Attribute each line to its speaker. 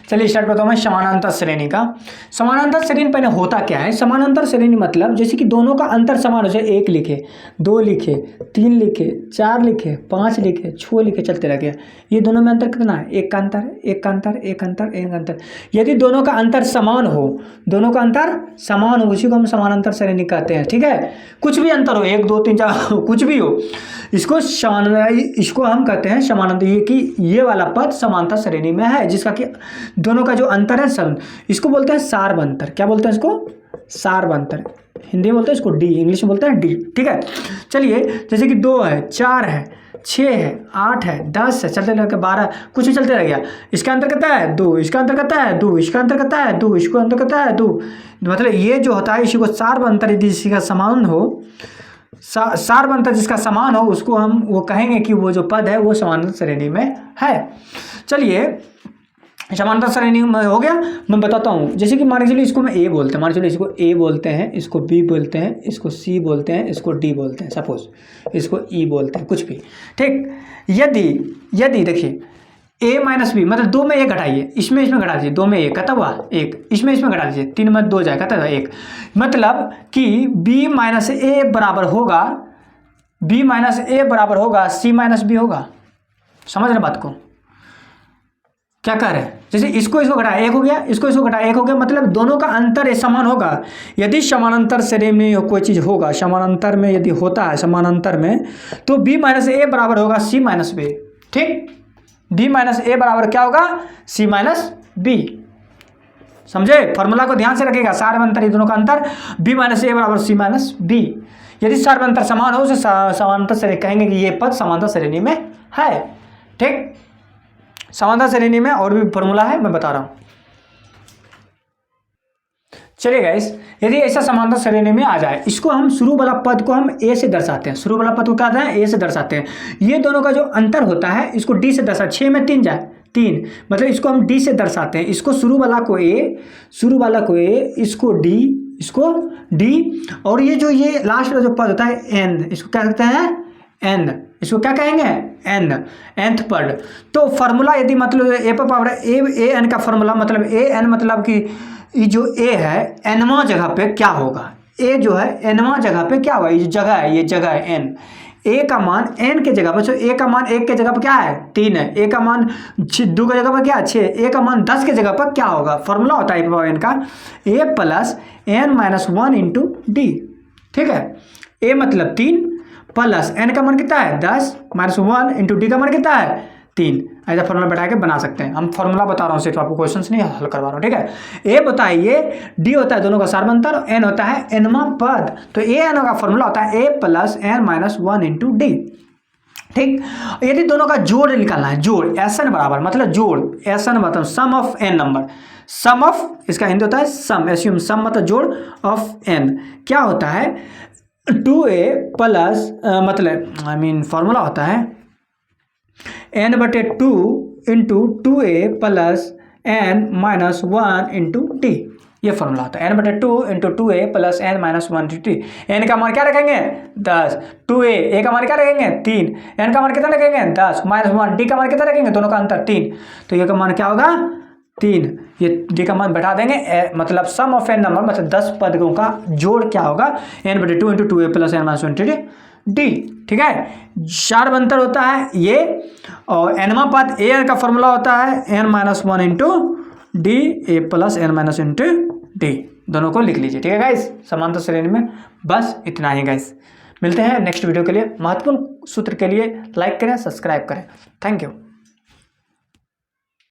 Speaker 1: चलिए स्टार्ट करता हूँ मैं समानांतर श्रेणी का। समानांतर श्रेणी पहले होता क्या है? समानांतर श्रेणी मतलब जैसे कि दोनों का अंतर समान हो, जैसे 1 लिखे, 2 लिखे, 3 लिखे, 4 लिखे, 5 लिखे, 6 लिखे, चलते रह गया। ये दोनों में अंतर कितना है? 1 का अंतर, 1 का अंतर, 1 का अंतर, 1 का अंतर। यदि दोनों का अंतर समान हो, दोनों का अंतर समान हो, उसी को हम समानांतर श्रेणी कहते हैं। ठीक है, कुछ भी अंतर हो, 1 2 3 4 कुछ भी हो, इसको हम कहते हैं समानांतर। ये कि ये वाला पद समांतर श्रेणी में है, जिसका कि दोनों का जो अंतर है सम, इसको बोलते हैं सार्वंतर। क्या बोलते हैं इसको? सार्वंतर। हिंदी में बोलते हैं इसको डी, इंग्लिश में बोलते हैं डी। ठीक है, चलिए जैसे कि 2 है, 4 है, 6 है, 8 है, 10 है, चलते रहकर 12, कुछ भी चलते रह गया। इसका अंतर कितना है? 2, इसका अंतर कितना है? 2, इसका अंतर कितना है? 2, इसको अंतर कितना है? 2। मतलब ये जो होता है इसी को सार्वंतर, यदि इसी का समान हो, सार्वंतर जिसका समान हो, उसको हम वो कहेंगे कि वो जो पद है वो समानांतर श्रेणी में है। चलिए समानांतर श्रेणी में हो गया। मैं बताता हूँ, जैसे कि मान के चलिए इसको मैं ए बोलते हैं, मान के चलिए इसको ए बोलते हैं, इसको बी बोलते हैं, इसको सी बोलते हैं, इसको डी बोलते हैं, सपोज इसको ई बोलते हैं, कुछ भी। ठीक, यदि देखिए a माइनस बी मतलब 2 में 1 घटाइए, इसमें घटा दीजिए, 2 में 1 कितना हुआ? 1, इसमें घटा दीजिए, 3 में 2 जाए, कितना 1। मतलब कि b माइनस ए बराबर होगा, b माइनस ए बराबर होगा c माइनस बी होगा। समझ रहे बात को? क्या कह रहे हैं? जैसे इसको घटाया 1 हो गया, इसको घटाया 1 हो गया, मतलब दोनों का अंतर समान होगा। यदि समानांतर श्रेणी में कोई चीज़ होगा, समानांतर में यदि होता है समानांतर में, तो b माइनस ए बराबर होगा c माइनस बी। ठीक, b माइनस ए बराबर क्या होगा? c minus B. समझे? फॉर्मूला को ध्यान से रखिएगा। सार्वंतर, ये दोनों का अंतर b माइनस ए बराबर c माइनस बी। यदि सार्वंतर समान हो, उसे समानांतर श्रेणी कहेंगे कि ये पद समानांतर श्रेणी में है। ठीक, समानांतर श्रेणी में और भी फॉर्मूला है, मैं बता रहा हूं। चलिए गाइस, यदि ऐसा समानांतर श्रेणी में आ जाए, इसको हम शुरू वाला पद को हम ए से दर्शाते हैं। शुरू वाला पद को क्या है? ए से दर्शाते हैं। ये दोनों का जो अंतर होता है इसको डी से दर्शा, 6 में 3 जाए 3, मतलब इसको हम डी से दर्शाते हैं। इसको शुरू वाला को ए, इसको डी, और ये जो ये लास्ट वाला जो पद होता है एन, इसको क्या कहते हैं? एन। इसको क्या कहेंगे? एन, nth पद। तो फॉर्मूला यदि मतलब ए पर पावर ए एन का फॉर्मूला मतलब ए एन, मतलब कि ये जो ए है एनवां जगह पे क्या होगा? ए जो है एनवां जगह पे क्या होगा? ये जगह है, ये जगह है एन। ए का मान एन के जगह पर, तो ए का मान 1 के जगह पर क्या है? 3 है। ए का मान 2 के जगह पर क्या है? 6। ए का मान 10 के जगह पर क्या होगा? फॉर्मूला होता है ए पावर एन का a plus n minus 1 into d. ठीक है, ए मतलब 3 प्लस एन का मान कितना है? 10 माइनस 1 इंटू डी का मान कितना है? 3। ऐसा फॉर्मूला बैठा के बना सकते हैं। हम फॉर्मूला बता रहा हूँ, सिर्फ आपको क्वेश्चंस नहीं हल करवा रहा हूँ। ठीक है, ए बताइए, डी होता है दोनों का सार्वंतर, और एन होता है एनवां पद। तो ए एन का फॉर्मूला होता है a plus n minus 1 into d. ठीक, यदि दोनों का जोड़ निकालना है, जोड़ एसन बराबर मतलब जोड़, एसन मतलब sum of n number, sum of, इसका हिंदी होता है सम, एस्यूम सम मतलब जोड़ ऑफ एन। क्या होता है? 2a प्लस मतलब फॉर्मूला होता है n/2 into 2a plus n minus 1 into D. ये फॉर्मूला होता है n/2 into 2a plus n minus 1 into D. n का मान क्या रखेंगे? 10। 2a, a का मान क्या रखेंगे? 3। n का मान कितना रखेंगे? 10 माइनस 1, डी का मान कितना रखेंगे? दोनों का अंतर 3, तो ये का मान क्या होगा? 3। ये डी का मान बैठा देंगे, मतलब सम ऑफ एन नंबर मतलब 10 पदों का जोड़ क्या होगा? n/2 into 2a plus n minus 1 into d. ठीक है, सार्वंतर होता है ये, और एनवां पद ए एन का फॉर्मूला होता है n minus 1 into d, a plus n minus into d. दोनों को लिख लीजिए। ठीक है गाइस, समांतर श्रेणी में बस इतना ही गाइस। मिलते हैं नेक्स्ट वीडियो के लिए। महत्वपूर्ण सूत्र के लिए लाइक करें, सब्सक्राइब करें। Thank you.